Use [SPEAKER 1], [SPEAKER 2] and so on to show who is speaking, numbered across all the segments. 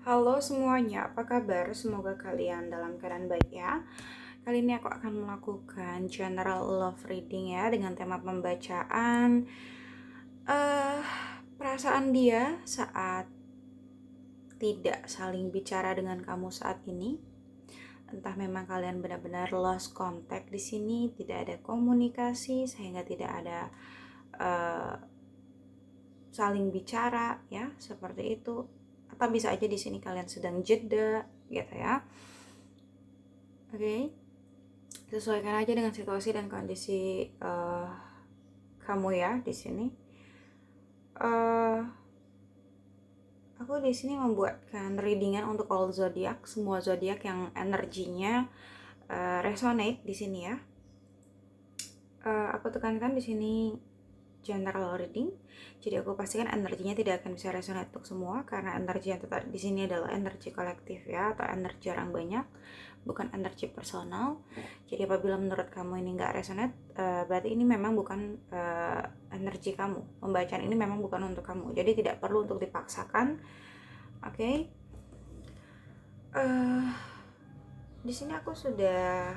[SPEAKER 1] Halo semuanya, apa kabar? Semoga kalian dalam keadaan baik ya. Kali ini aku akan melakukan general love reading ya dengan tema pembacaan eh perasaan dia saat tidak saling bicara dengan kamu saat ini. Entah memang kalian benar-benar lost contact di sini, tidak ada komunikasi sehingga tidak ada eh, saling bicara ya, seperti itu. Atau bisa aja di sini kalian sedang jeda gitu ya. Oke, sesuaikan aja dengan situasi dan kondisi kamu ya di sini. Aku di sini membuatkan readingan untuk all zodiak, semua zodiak yang energinya resonate di sini ya. Aku tekankan di sini general reading. Jadi aku pastikan energinya tidak akan bisa resonate untuk semua karena energi yang tetap di sini adalah energi kolektif ya, atau energi orang banyak, bukan energi personal. Jadi apabila menurut kamu ini nggak resonate, berarti ini memang bukan energi kamu. Pembacaan ini memang bukan untuk kamu. Jadi tidak perlu untuk dipaksakan. Oke. Di sini aku sudah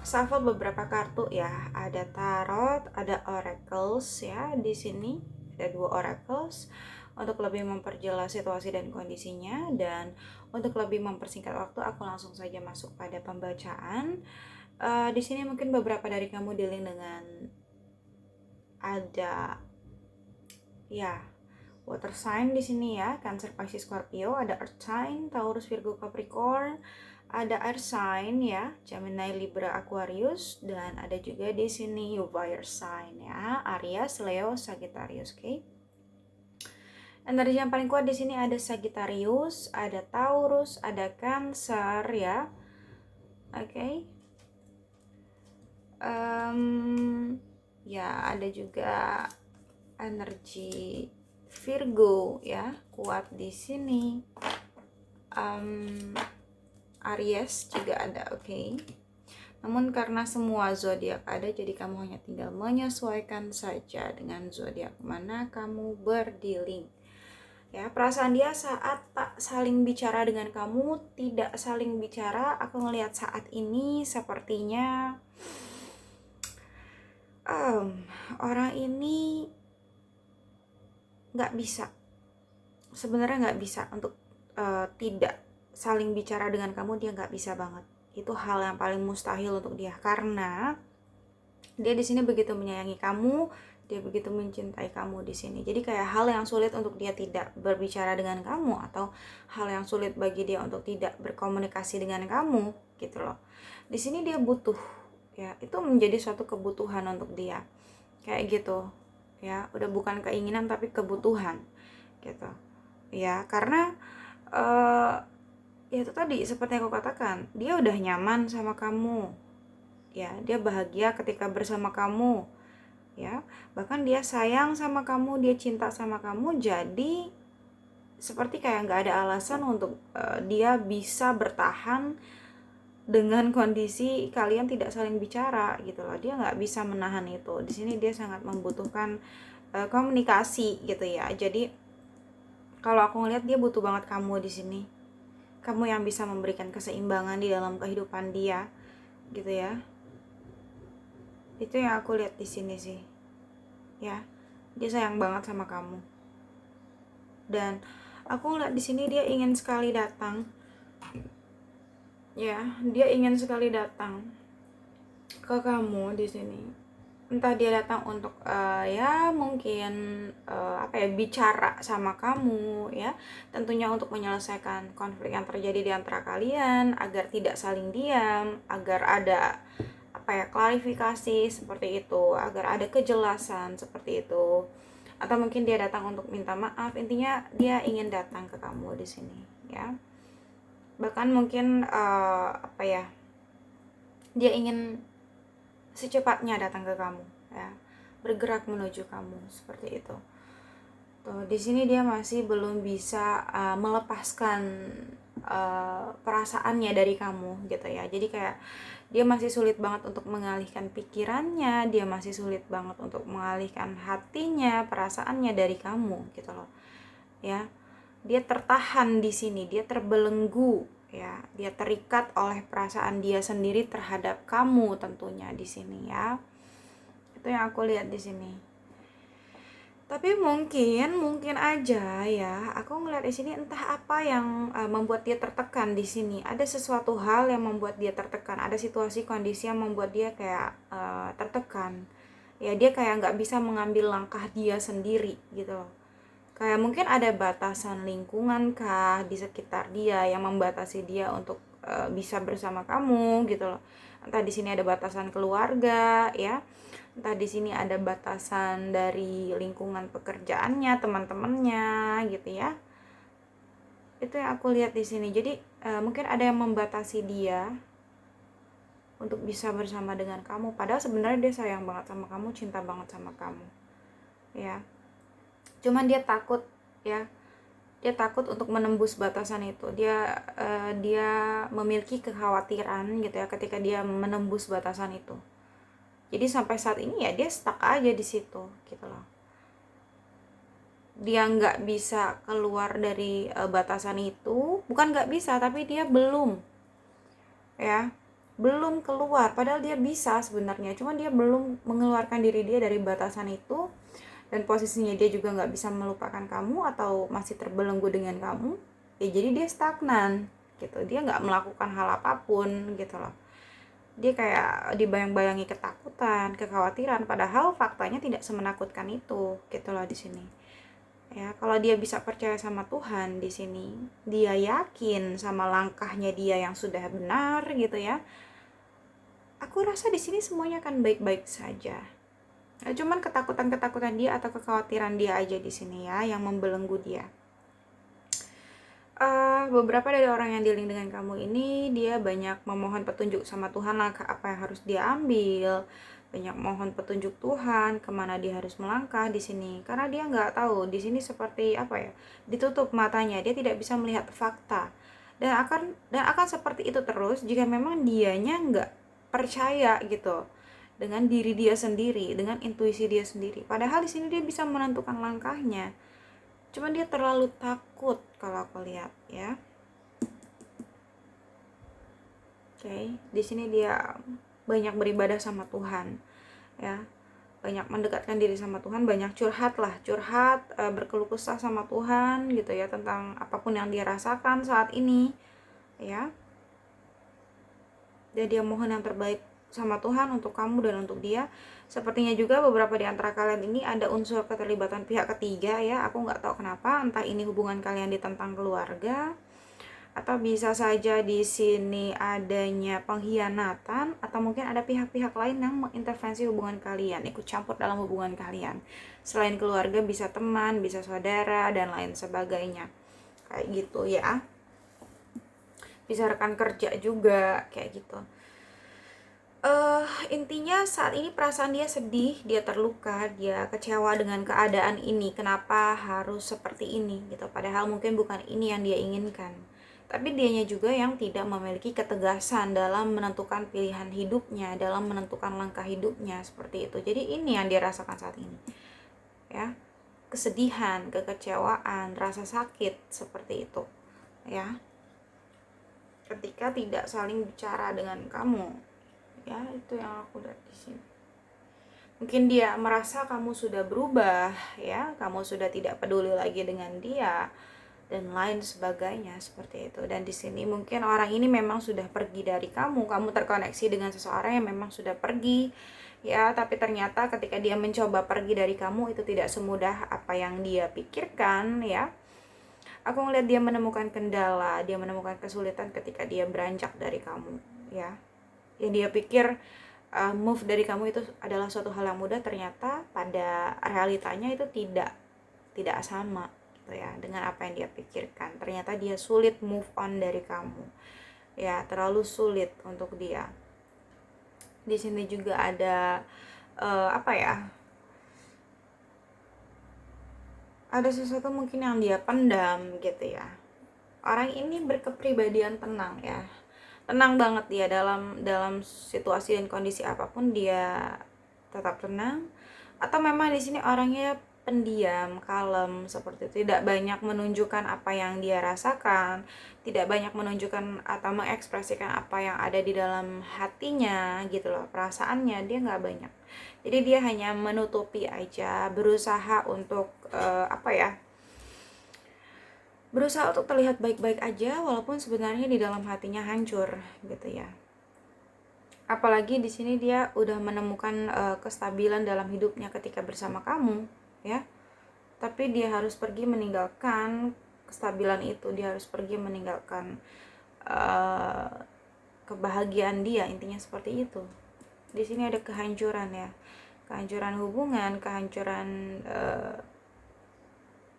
[SPEAKER 1] shuffle beberapa kartu ya. Ada tarot, ada oracles ya di sini. Ada 2 oracles untuk lebih memperjelas situasi dan kondisinya, dan untuk lebih mempersingkat waktu aku langsung saja masuk pada pembacaan. Di sini mungkin beberapa dari kamu dealing dengan ada ya water sign di sini ya, Cancer, Pisces, Scorpio, ada earth sign, Taurus, Virgo, Capricorn, ada air sign ya, Gemini, Libra, Aquarius, dan ada juga di sini fire sign ya, Aries, Leo, Sagittarius. Oke. Energi yang paling kuat di sini ada Sagittarius, ada Taurus, ada Cancer ya. Oke. Ya ada juga energi Virgo ya, kuat di sini. Aries juga ada, oke. Namun karena semua zodiak ada, jadi kamu hanya tinggal menyesuaikan saja dengan zodiak mana kamu berdealing. Ya, perasaan dia saat tak saling bicara dengan kamu, tidak saling bicara, aku ngelihat saat ini sepertinya orang ini nggak bisa, sebenarnya nggak bisa untuk tidak saling bicara dengan kamu. Dia nggak bisa banget, itu hal yang paling mustahil untuk dia, karena dia di sini begitu menyayangi kamu, dia begitu mencintai kamu di sini. Jadi kayak hal yang sulit untuk dia tidak berbicara dengan kamu, atau hal yang sulit bagi dia untuk tidak berkomunikasi dengan kamu gitu loh. Di sini dia butuh ya, itu menjadi suatu kebutuhan untuk dia kayak gitu ya, udah bukan keinginan tapi kebutuhan gitu ya. Karena ya itu tadi seperti yang aku katakan, dia udah nyaman sama kamu ya, dia bahagia ketika bersama kamu ya, bahkan dia sayang sama kamu, dia cinta sama kamu. Jadi seperti kayak nggak ada alasan untuk dia bisa bertahan dengan kondisi kalian tidak saling bicara gitu loh. Dia nggak bisa menahan itu. Di sini dia sangat membutuhkan komunikasi gitu ya. Jadi kalau aku ngeliat dia butuh banget kamu di sini. Kamu yang bisa memberikan keseimbangan di dalam kehidupan dia gitu ya. Itu yang aku lihat di sini sih. Ya. Dia sayang banget sama kamu. Dan aku ngeliat di sini dia ingin sekali datang. Ya, dia ingin sekali datang ke kamu di sini. Entah dia datang untuk ya mungkin bicara sama kamu ya, tentunya untuk menyelesaikan konflik yang terjadi di antara kalian agar tidak saling diam, agar ada klarifikasi seperti itu, agar ada kejelasan seperti itu. Atau mungkin dia datang untuk minta maaf. Intinya dia ingin datang ke kamu di sini ya. Bahkan mungkin dia ingin secepatnya datang ke kamu ya, bergerak menuju kamu seperti itu. Tuh, di sini dia masih belum bisa melepaskan perasaannya dari kamu gitu ya. Jadi kayak dia masih sulit banget untuk mengalihkan pikirannya, dia masih sulit banget untuk mengalihkan hatinya, perasaannya dari kamu gitu loh. Ya. dia tertahan di sini, dia terbelenggu, ya, dia terikat oleh perasaan dia sendiri terhadap kamu tentunya di sini ya. Itu yang aku lihat di sini. Tapi mungkin aja ya, aku ngeliat di sini entah apa yang membuat dia tertekan di sini. Ada sesuatu hal yang membuat dia tertekan, ada situasi kondisi yang membuat dia kayak tertekan. Ya dia kayak nggak bisa mengambil langkah dia sendiri gitu loh. Kayak mungkin ada batasan lingkungan kah di sekitar dia yang membatasi dia untuk bisa bersama kamu gitu loh. Entah di sini ada batasan keluarga ya, entah di sini ada batasan dari lingkungan pekerjaannya, teman-temannya gitu ya. Itu yang aku lihat di sini. Jadi mungkin ada yang membatasi dia untuk bisa bersama dengan kamu, padahal sebenarnya dia sayang banget sama kamu, cinta banget sama kamu ya. Cuman dia takut ya, dia takut untuk menembus batasan itu. Dia memiliki kekhawatiran gitu ya ketika dia menembus batasan itu. Jadi sampai saat ini ya dia stuck aja di situ gitu loh. Dia nggak bisa keluar dari batasan itu, bukan nggak bisa, tapi dia belum ya, belum keluar. Padahal dia bisa sebenarnya, cuman dia belum mengeluarkan diri dia dari batasan itu. Dan posisinya dia juga nggak bisa melupakan kamu atau masih terbelenggu dengan kamu ya, jadi dia stagnan gitu, dia nggak melakukan hal apapun gitu loh. Dia kayak dibayang-bayangi ketakutan, kekhawatiran, padahal faktanya tidak semenakutkan itu gitu loh di sini ya. Kalau dia bisa percaya sama Tuhan di sini, dia yakin sama langkahnya dia yang sudah benar gitu ya, aku rasa di sini semuanya akan baik-baik saja. Cuman ketakutan dia atau kekhawatiran dia aja di sini ya yang membelenggu dia. Beberapa dari orang yang dealing dengan kamu ini, dia banyak memohon petunjuk sama Tuhan langkah apa yang harus dia ambil, banyak mohon petunjuk Tuhan kemana dia harus melangkah di sini, karena dia nggak tahu di sini seperti apa ya, ditutup matanya, dia tidak bisa melihat fakta, dan akan seperti itu terus jika memang dianya nggak percaya gitu dengan diri dia sendiri, dengan intuisi dia sendiri. Padahal di sini dia bisa menentukan langkahnya. Cuman dia terlalu takut kalau aku lihat ya. Oke, di sini dia banyak beribadah sama Tuhan ya. Banyak mendekatkan diri sama Tuhan, banyak curhat, berkeluh kesah sama Tuhan gitu ya tentang apapun yang dia rasakan saat ini ya. Dan dia mohon yang terbaik sama Tuhan untuk kamu dan untuk dia. Sepertinya juga beberapa di antara kalian ini ada unsur keterlibatan pihak ketiga ya. Aku nggak tahu kenapa, entah ini hubungan kalian ditentang keluarga, atau bisa saja di sini adanya pengkhianatan, atau mungkin ada pihak-pihak lain yang mengintervensi hubungan kalian, ikut campur dalam hubungan kalian. Selain keluarga bisa teman, bisa saudara dan lain sebagainya. Kayak gitu ya. Bisa rekan kerja juga kayak gitu. Intinya saat ini perasaan dia sedih, dia terluka, dia kecewa dengan keadaan ini. Kenapa harus seperti ini gitu? Padahal mungkin bukan ini yang dia inginkan. Tapi dianya juga yang tidak memiliki ketegasan dalam menentukan pilihan hidupnya, dalam menentukan langkah hidupnya seperti itu. Jadi ini yang dia rasakan saat ini. Ya. Kesedihan, kekecewaan, rasa sakit seperti itu. Ya. Ketika tidak saling bicara dengan kamu. Ya, itu yang aku lihat di sini. Mungkin dia merasa kamu sudah berubah ya, kamu sudah tidak peduli lagi dengan dia dan lain sebagainya seperti itu. Dan di sini mungkin orang ini memang sudah pergi dari kamu terkoneksi dengan seseorang yang memang sudah pergi ya, tapi ternyata ketika dia mencoba pergi dari kamu itu tidak semudah apa yang dia pikirkan ya. Aku ngeliat dia menemukan kendala, dia menemukan kesulitan ketika dia beranjak dari kamu ya. Yang dia pikir move dari kamu itu adalah suatu hal yang mudah, ternyata pada realitanya itu tidak sama gitu ya dengan apa yang dia pikirkan. Ternyata dia sulit move on dari kamu ya, terlalu sulit untuk dia. Di sini juga ada ada sesuatu mungkin yang dia pendam gitu ya. Orang ini berkepribadian tenang ya, tenang banget dia dalam situasi dan kondisi apapun dia tetap tenang. Atau memang di sini orangnya pendiam, kalem seperti itu, tidak banyak menunjukkan apa yang dia rasakan, tidak banyak menunjukkan atau mengekspresikan apa yang ada di dalam hatinya gitu loh, perasaannya dia nggak banyak. Jadi dia hanya menutupi aja, berusaha untuk berusaha untuk terlihat baik-baik aja walaupun sebenarnya di dalam hatinya hancur gitu ya. Apalagi di sini dia udah menemukan kestabilan dalam hidupnya ketika bersama kamu ya, tapi dia harus pergi meninggalkan kestabilan itu, dia harus pergi meninggalkan kebahagiaan dia, intinya seperti itu. Di sini ada kehancuran ya, kehancuran hubungan, kehancuran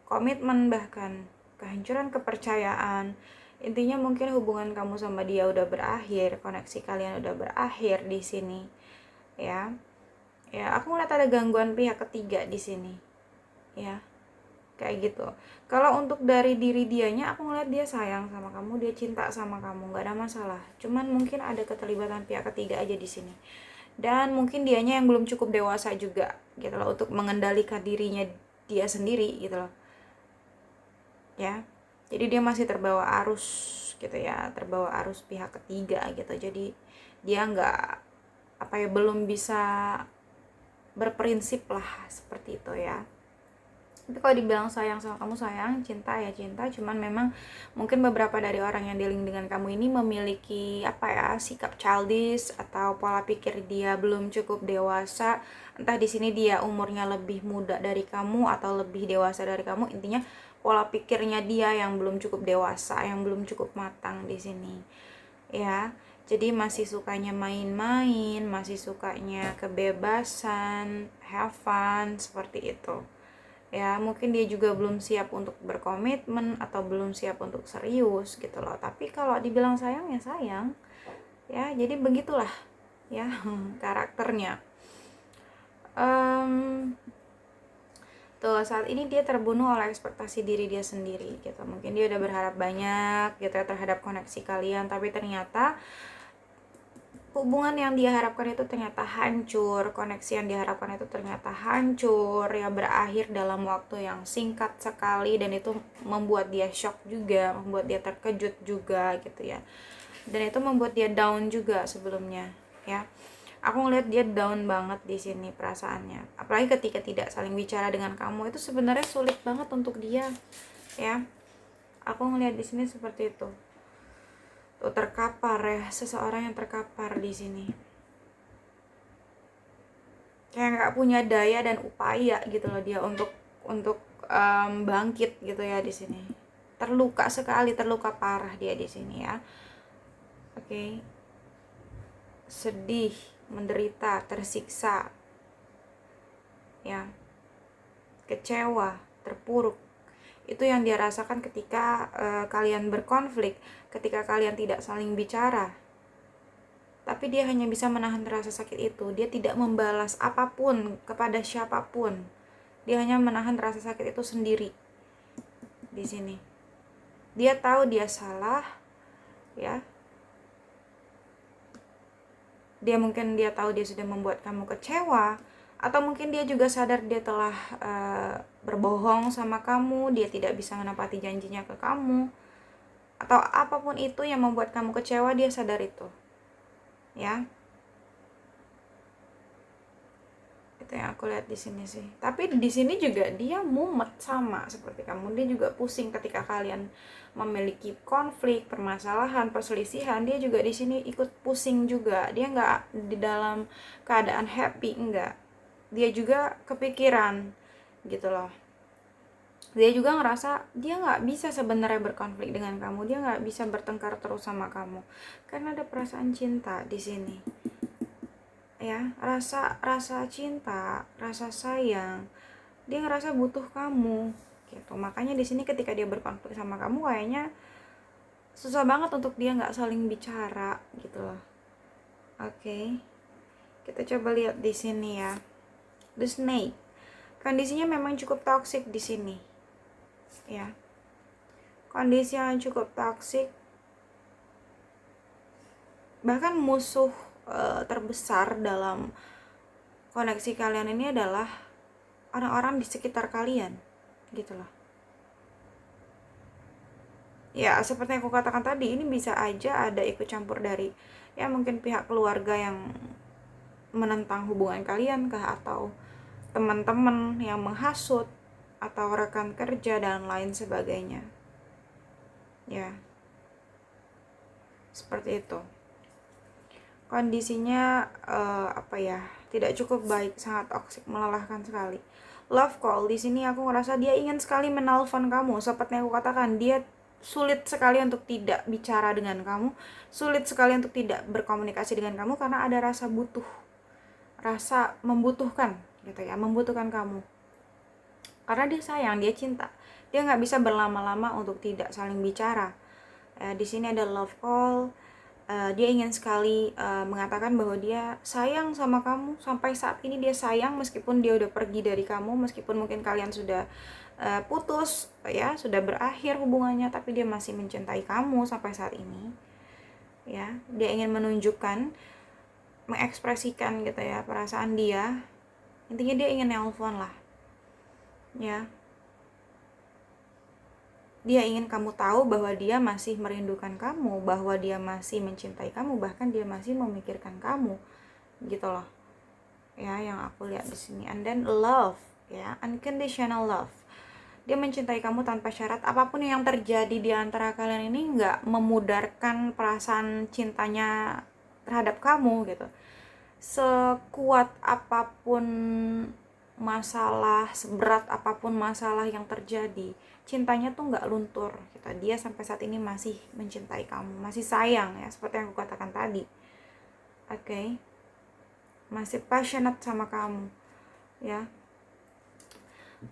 [SPEAKER 1] komitmen, bahkan kehancuran kepercayaan. Intinya mungkin hubungan kamu sama dia udah berakhir, koneksi kalian udah berakhir di sini ya. Ya, aku ngeliat ada gangguan pihak ketiga di sini ya, kayak gitu. Kalau untuk dari diri dianya, aku ngeliat dia sayang sama kamu, dia cinta sama kamu, nggak ada masalah. Cuman mungkin ada keterlibatan pihak ketiga aja di sini, dan mungkin dianya yang belum cukup dewasa juga gitu loh untuk mengendalikan dirinya dia sendiri gitu loh ya. Jadi dia masih terbawa arus gitu ya, terbawa arus pihak ketiga gitu. Jadi dia nggak belum bisa berprinsip lah seperti itu ya. Tapi kalau dibilang sayang sama kamu, sayang, cinta ya cinta, cuman memang mungkin beberapa dari orang yang dealing dengan kamu ini memiliki sikap childish atau pola pikir dia belum cukup dewasa. Entah di sini dia umurnya lebih muda dari kamu atau lebih dewasa dari kamu, intinya pola pikirnya dia yang belum cukup dewasa, yang belum cukup matang di sini ya. Jadi masih sukanya main-main, masih sukanya kebebasan, have fun seperti itu ya. Mungkin dia juga belum siap untuk berkomitmen atau belum siap untuk serius gitu loh. Tapi kalau dibilang sayang ya sayang ya. Jadi begitulah ya karakternya. Tuh, saat ini dia terbunuh oleh ekspektasi diri dia sendiri gitu. Mungkin dia udah berharap banyak gitu ya terhadap koneksi kalian, tapi ternyata hubungan yang dia harapkan itu ternyata hancur, koneksi yang diharapkan itu ternyata hancur ya, berakhir dalam waktu yang singkat sekali, dan itu membuat dia shock juga, membuat dia terkejut juga gitu ya. Dan itu membuat dia down juga sebelumnya ya. Aku ngeliat dia down banget di sini perasaannya. Apalagi ketika tidak saling bicara dengan kamu, itu sebenarnya sulit banget untuk dia ya. Aku ngeliat di sini seperti itu. Tuh, terkapar ya, seseorang yang terkapar di sini. Kayak nggak punya daya dan upaya gitu loh dia untuk bangkit gitu ya di sini. Terluka sekali, terluka parah dia di sini ya. Oke. Sedih, menderita, tersiksa. Ya. Kecewa, terpuruk. Itu yang dia rasakan ketika kalian berkonflik, ketika kalian tidak saling bicara. Tapi dia hanya bisa menahan rasa sakit itu. Dia tidak membalas apapun kepada siapapun. Dia hanya menahan rasa sakit itu sendiri di sini. Dia tahu dia salah, ya. Dia tahu dia sudah membuat kamu kecewa, atau mungkin dia juga sadar dia telah berbohong sama kamu, dia tidak bisa menepati janjinya ke kamu, atau apapun itu yang membuat kamu kecewa, dia sadar itu, ya. Itu yang aku lihat di sini sih. Tapi di sini juga dia mumet sama seperti kamu. Dia juga pusing ketika kalian memiliki konflik, permasalahan, perselisihan. Dia juga di sini ikut pusing juga. Dia nggak di dalam keadaan happy, enggak. Dia juga kepikiran gitu loh. Dia juga ngerasa dia nggak bisa sebenarnya berkonflik dengan kamu. Dia nggak bisa bertengkar terus sama kamu karena ada perasaan cinta di sini. Ya, rasa cinta, rasa sayang, dia ngerasa butuh kamu gitu. Makanya di sini ketika dia berkonflik sama kamu, kayaknya susah banget untuk dia nggak saling bicara gitu loh. Oke, kita coba lihat di sini ya, the snake. Kondisinya memang cukup toksik di sini ya, kondisi yang cukup toksik. Bahkan musuh terbesar dalam koneksi kalian ini adalah orang-orang di sekitar kalian gitu loh. Ya seperti yang aku katakan tadi, ini bisa aja ada ikut campur dari ya mungkin pihak keluarga yang menentang hubungan kalian kah, atau teman-teman yang menghasut, atau rekan kerja dan lain sebagainya. Ya, seperti itu. Kondisinya apa ya? Tidak cukup baik, sangat toksik, melelahkan sekali. Love call di sini aku ngerasa dia ingin sekali menelpon kamu, seperti yang aku katakan, dia sulit sekali untuk tidak bicara dengan kamu, sulit sekali untuk tidak berkomunikasi dengan kamu karena ada rasa butuh, rasa membutuhkan gitu ya, membutuhkan kamu. Karena dia sayang, dia cinta. Dia nggak bisa berlama-lama untuk tidak saling bicara. Di sini ada love call. Dia ingin sekali mengatakan bahwa dia sayang sama kamu. Sampai saat ini dia sayang meskipun dia udah pergi dari kamu, meskipun mungkin kalian sudah putus, ya sudah berakhir hubungannya, tapi dia masih mencintai kamu sampai saat ini. Ya, dia ingin menunjukkan, mengekspresikan gitu ya perasaan dia. Intinya dia ingin nelpon lah. Ya, dia ingin kamu tahu bahwa dia masih merindukan kamu, bahwa dia masih mencintai kamu, bahkan dia masih memikirkan kamu, gitu loh. Ya, yang aku lihat di sini. And then love, ya, unconditional love. Dia mencintai kamu tanpa syarat. Apapun yang terjadi di antara kalian ini nggak memudarkan perasaan cintanya terhadap kamu, gitu. Sekuat apapun masalah, seberat apapun masalah yang terjadi, cintanya tuh nggak luntur gitu. Dia sampai saat ini masih mencintai kamu, masih sayang ya, seperti yang aku katakan tadi. Oke. Masih passionate sama kamu ya.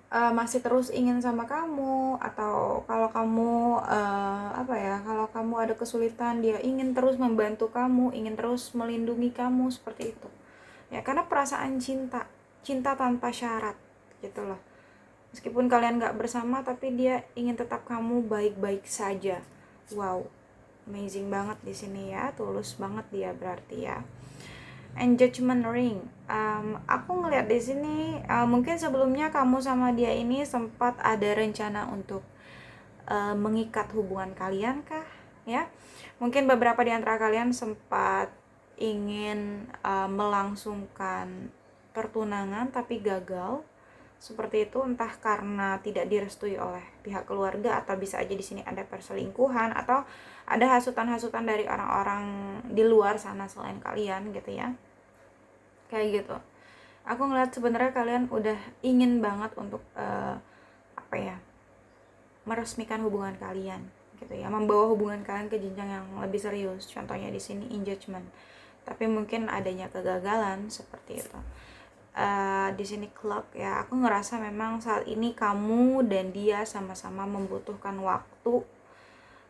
[SPEAKER 1] Masih terus ingin sama kamu, atau kalau kamu kalau kamu ada kesulitan, dia ingin terus membantu kamu, ingin terus melindungi kamu, seperti itu ya. Karena perasaan cinta, cinta tanpa syarat gitu loh. Meskipun kalian gak bersama, tapi dia ingin tetap kamu baik-baik saja. Wow, amazing banget di sini ya, tulus banget dia berarti ya. And judgment ring, aku ngeliat di sini mungkin sebelumnya kamu sama dia ini sempat ada rencana untuk mengikat hubungan kalian kah ya. Mungkin beberapa di antara kalian sempat ingin melangsungkan pertunangan tapi gagal seperti itu, entah karena tidak direstui oleh pihak keluarga, atau bisa aja di sini ada perselingkuhan, atau ada hasutan-hasutan dari orang-orang di luar sana selain kalian gitu ya, kayak gitu. Aku ngeliat sebenarnya kalian udah ingin banget untuk meresmikan hubungan kalian gitu ya, membawa hubungan kalian ke jenjang yang lebih serius. Contohnya di sini engagement, tapi mungkin adanya kegagalan seperti itu. Di sini clock ya, aku ngerasa memang saat ini kamu dan dia sama-sama membutuhkan waktu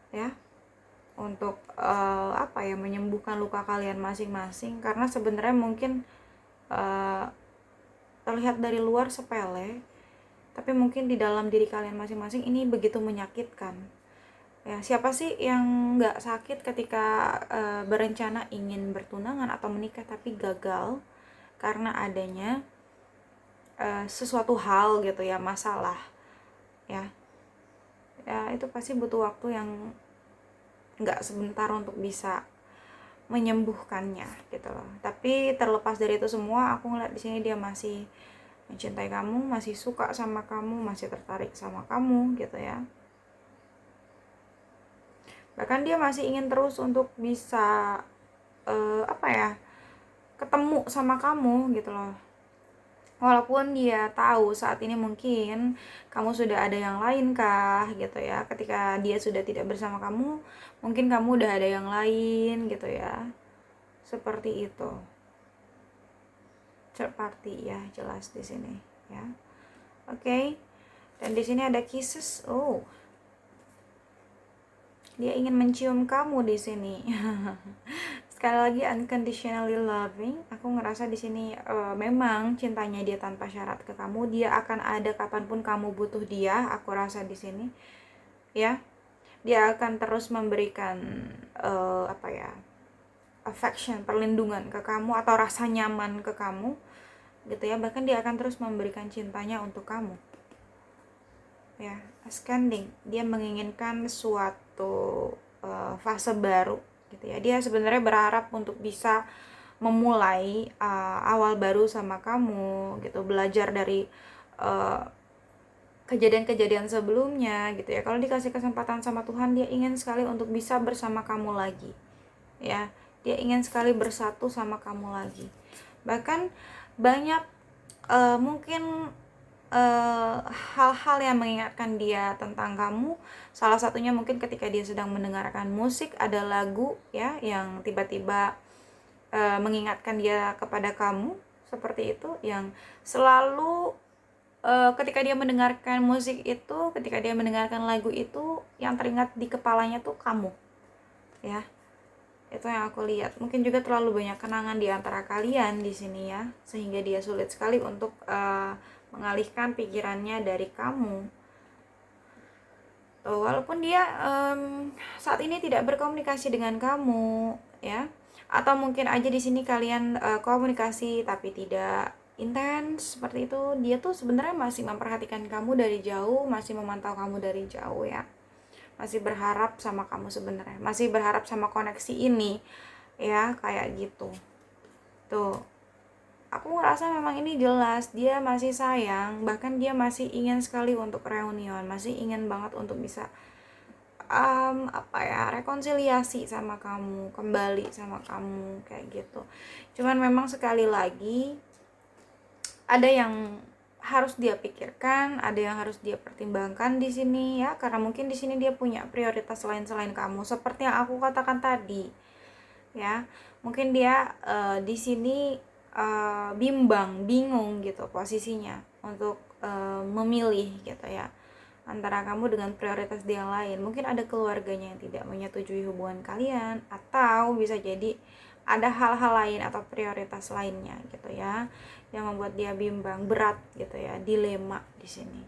[SPEAKER 1] ya untuk menyembuhkan luka kalian masing-masing. Karena sebenarnya mungkin terlihat dari luar sepele, tapi mungkin di dalam diri kalian masing-masing ini begitu menyakitkan ya. Siapa sih yang nggak sakit ketika berencana ingin bertunangan atau menikah tapi gagal karena adanya sesuatu hal gitu ya, masalah ya. Itu pasti butuh waktu yang nggak sebentar untuk bisa menyembuhkannya gitu loh. Tapi terlepas dari itu semua, aku ngeliat di sini dia masih mencintai kamu, masih suka sama kamu, masih tertarik sama kamu gitu ya. Bahkan dia masih ingin terus untuk bisa ketemu sama kamu gitu loh. Walaupun dia tahu saat ini mungkin kamu sudah ada yang lain kah gitu ya. Ketika dia sudah tidak bersama kamu, mungkin kamu udah ada yang lain gitu ya. Seperti itu. Third party ya, jelas di sini ya. Oke. Dan di sini ada kisses. Oh. Dia ingin mencium kamu di sini. Sekali lagi unconditionally loving. Aku ngerasa di sini memang cintanya dia tanpa syarat ke kamu. Dia akan ada kapanpun kamu butuh dia. Aku rasa di sini, ya. Dia akan terus memberikan affection, perlindungan ke kamu, atau rasa nyaman ke kamu. gitu ya, bahkan dia akan terus memberikan cintanya untuk kamu ya. Ascending, dia menginginkan suatu fase baru gitu ya. Dia sebenarnya berharap untuk bisa memulai awal baru sama kamu gitu, belajar dari kejadian-kejadian sebelumnya gitu ya. Kalau dikasih kesempatan sama Tuhan, dia ingin sekali untuk bisa bersama kamu lagi ya. Dia ingin sekali bersatu sama kamu lagi. Bahkan banyak mungkin hal-hal yang mengingatkan dia tentang kamu. Salah satunya mungkin ketika dia sedang mendengarkan musik, ada lagu ya yang tiba-tiba mengingatkan dia kepada kamu, seperti itu, yang selalu ketika dia mendengarkan musik itu, ketika dia mendengarkan lagu itu, yang teringat di kepalanya tuh kamu ya. Itu yang aku lihat. Mungkin juga terlalu banyak kenangan di antara kalian di sini ya, sehingga dia sulit sekali untuk mengalihkan pikirannya dari kamu. Tuh, walaupun dia saat ini tidak berkomunikasi dengan kamu ya, atau mungkin aja di sini kalian komunikasi tapi tidak intens seperti itu. Dia tuh sebenarnya masih memperhatikan kamu dari jauh, masih memantau kamu dari jauh ya, masih berharap sama kamu sebenarnya, masih berharap sama koneksi ini ya, kayak gitu. Tuh, aku ngerasa memang ini jelas dia masih sayang, bahkan dia masih ingin sekali untuk reunian, masih ingin banget untuk bisa rekonsiliasi sama kamu, kembali sama kamu kayak gitu. Cuman memang sekali lagi ada yang harus dia pikirkan, ada yang harus dia pertimbangkan di sini ya, karena mungkin di sini dia punya prioritas lain selain kamu, seperti yang aku katakan tadi ya. Mungkin dia di sini bingung gitu posisinya untuk memilih gitu ya, antara kamu dengan prioritas dia yang lain. Mungkin ada keluarganya yang tidak menyetujui hubungan kalian, atau bisa jadi ada hal-hal lain atau prioritas lainnya gitu ya, yang membuat dia bimbang, berat gitu ya, dilema di sini.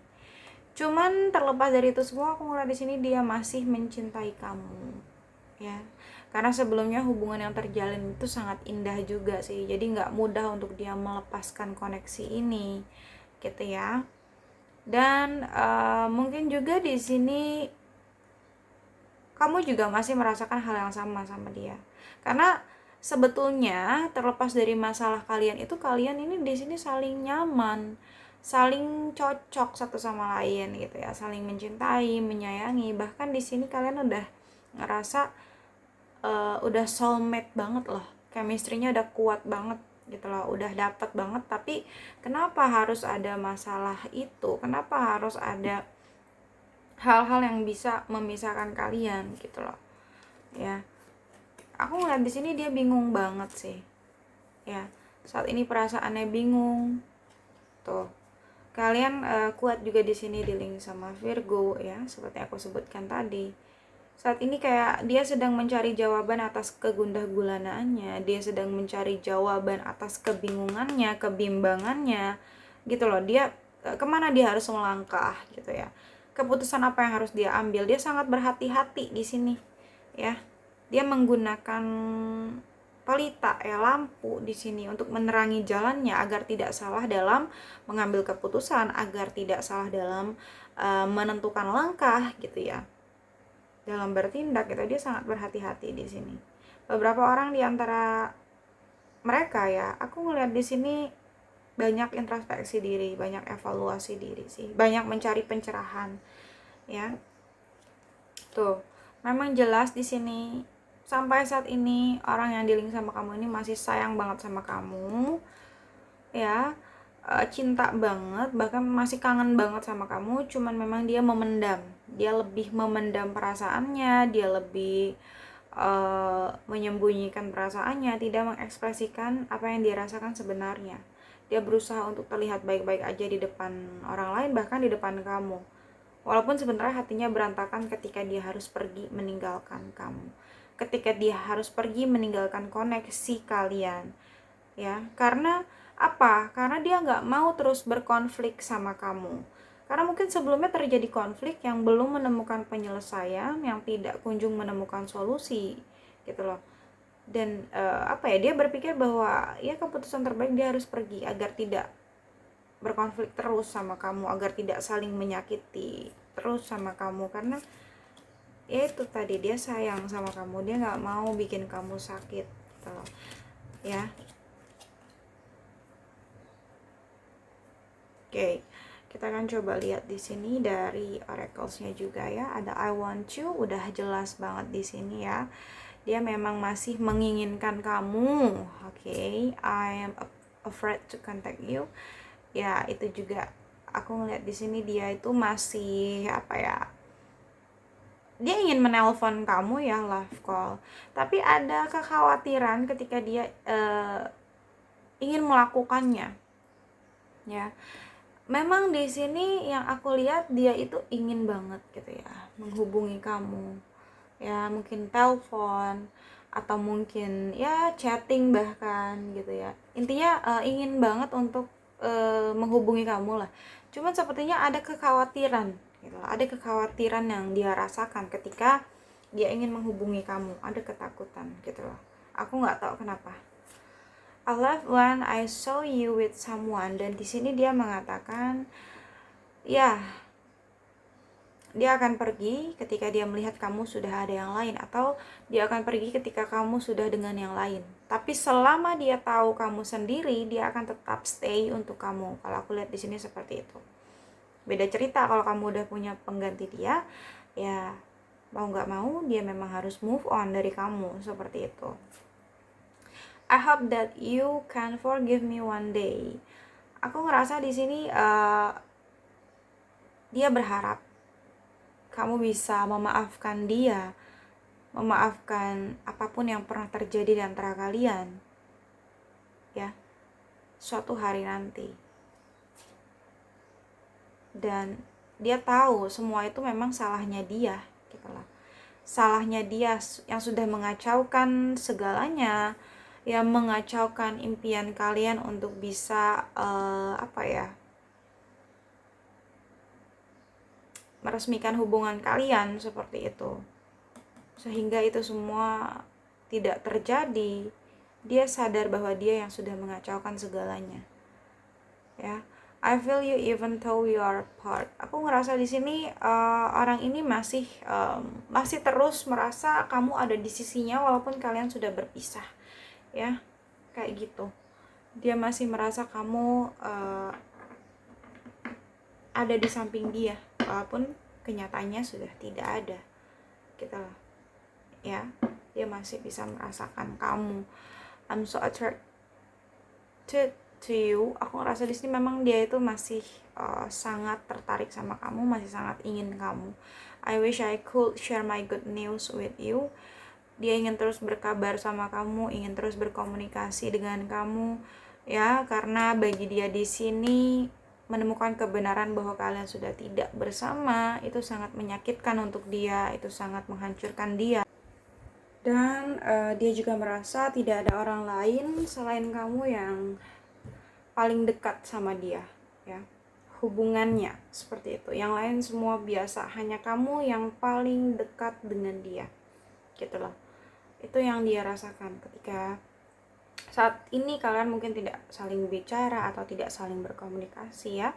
[SPEAKER 1] Cuman terlepas dari itu semua, aku ngeliat di sini dia masih mencintai kamu ya, karena sebelumnya hubungan yang terjalin itu sangat indah juga sih, jadi nggak mudah untuk dia melepaskan koneksi ini gitu ya. Dan mungkin juga di sini kamu juga masih merasakan hal yang sama sama dia, karena sebetulnya terlepas dari masalah kalian itu, kalian ini di sini saling nyaman, saling cocok satu sama lain gitu ya, saling mencintai, menyayangi. Bahkan di sini kalian udah ngerasa udah soulmate banget loh, chemistry-nya udah kuat banget gitu loh, udah dapet banget. Tapi kenapa harus ada masalah itu, kenapa harus ada hal-hal yang bisa memisahkan kalian gitu loh ya. Aku ngeliat di sini dia bingung banget sih ya, saat ini perasaannya bingung. Tuh, kalian kuat juga di sini di link sama Virgo ya, seperti aku sebutkan tadi. Saat ini kayak dia sedang mencari jawaban atas kegundah-gulanaannya, dia sedang mencari jawaban atas kebingungannya, kebimbangannya gitu loh. Dia kemana dia harus melangkah gitu ya, keputusan apa yang harus dia ambil. Dia sangat berhati-hati di sini ya. Dia menggunakan pelita ya, lampu di sini untuk menerangi jalannya agar tidak salah dalam mengambil keputusan, agar tidak salah dalam menentukan langkah gitu ya, dalam bertindak gitu. Dia sangat berhati-hati di sini. Beberapa orang di antara mereka ya, aku ngeliat di sini banyak introspeksi diri, banyak evaluasi diri sih, banyak mencari pencerahan ya. Tuh, memang jelas di sini sampai saat ini orang yang dealing sama kamu ini masih sayang banget sama kamu ya, cinta banget, bahkan masih kangen banget sama kamu. Cuman memang dia memendam, dia lebih memendam perasaannya, dia lebih menyembunyikan perasaannya, tidak mengekspresikan apa yang dia rasakan sebenarnya. Dia berusaha untuk terlihat baik-baik aja di depan orang lain, bahkan di depan kamu, walaupun sebenarnya hatinya berantakan ketika dia harus pergi meninggalkan kamu, ketika dia harus pergi meninggalkan koneksi kalian ya. Karena apa? Karena dia nggak mau terus berkonflik sama kamu, karena mungkin sebelumnya terjadi konflik yang belum menemukan penyelesaian, yang tidak kunjung menemukan solusi gitu loh. Dan dia berpikir bahwa ya keputusan terbaik dia harus pergi agar tidak berkonflik terus sama kamu, agar tidak saling menyakiti terus sama kamu, karena ya itu tadi, dia sayang sama kamu, dia nggak mau bikin kamu sakit gitu ya. Oke, kita akan coba lihat di sini dari oracles-nya juga ya. Ada I want you, udah jelas banget di sini ya. Dia memang masih menginginkan kamu. Oke, I am afraid to contact you. Ya, itu juga aku ngeliat di sini dia itu masih dia ingin menelpon kamu ya, love call. Tapi ada kekhawatiran ketika dia ingin melakukannya. Ya. Memang di sini yang aku lihat dia itu ingin banget gitu ya menghubungi kamu. Ya, mungkin telepon atau mungkin ya chatting bahkan gitu ya. Intinya ingin banget untuk menghubungi kamu lah. Cuman sepertinya ada kekhawatiran gitu. Ada kekhawatiran yang dia rasakan ketika dia ingin menghubungi kamu. Ada ketakutan gitu loh. Aku nggak tahu kenapa. I love when I saw you with someone, dan di sini dia mengatakan ya dia akan pergi ketika dia melihat kamu sudah ada yang lain, atau dia akan pergi ketika kamu sudah dengan yang lain. Tapi selama dia tahu kamu sendiri, dia akan tetap stay untuk kamu. Kalau aku lihat di sini seperti itu. Beda cerita kalau kamu udah punya pengganti dia, ya mau nggak mau dia memang harus move on dari kamu, seperti itu. I hope that you can forgive me one day. Aku ngerasa di sini dia berharap kamu bisa memaafkan dia, memaafkan apapun yang pernah terjadi di antara kalian, ya, suatu hari nanti. Dan dia tahu semua itu memang salahnya dia, gitu lah. Salahnya dia yang sudah mengacaukan segalanya, yang mengacaukan impian kalian untuk bisa meresmikan hubungan kalian seperti itu, sehingga itu semua tidak terjadi. Dia sadar bahwa dia yang sudah mengacaukan segalanya ya. I feel you even though you are apart. Aku ngerasa di sini orang ini masih terus merasa kamu ada di sisinya walaupun kalian sudah berpisah ya, kayak gitu. Dia masih merasa kamu ada di samping dia walaupun kenyataannya sudah tidak ada gitu loh ya. Dia masih bisa merasakan kamu. I'm so attracted to you. Aku ngerasa di sini memang dia itu masih sangat tertarik sama kamu, masih sangat ingin kamu. I wish I could share my good news with you. Dia ingin terus berkabar sama kamu, ingin terus berkomunikasi dengan kamu ya, karena bagi dia di sini menemukan kebenaran bahwa kalian sudah tidak bersama itu sangat menyakitkan untuk dia, itu sangat menghancurkan dia. Dan dia juga merasa tidak ada orang lain selain kamu yang paling dekat sama dia ya, hubungannya seperti itu. Yang lain semua biasa, hanya kamu yang paling dekat dengan dia gitu loh. Itu yang dia rasakan ketika saat ini kalian mungkin tidak saling bicara atau tidak saling berkomunikasi ya.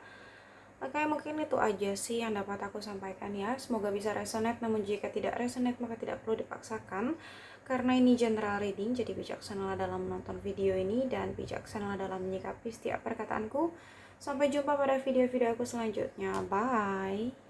[SPEAKER 1] Oke, mungkin itu aja sih yang dapat aku sampaikan ya. Semoga bisa resonate, namun jika tidak resonate maka tidak perlu dipaksakan. Karena ini general reading, jadi bijaksanalah dalam menonton video ini dan bijaksanalah dalam menyikapi setiap perkataanku. Sampai jumpa pada video-video aku selanjutnya. Bye!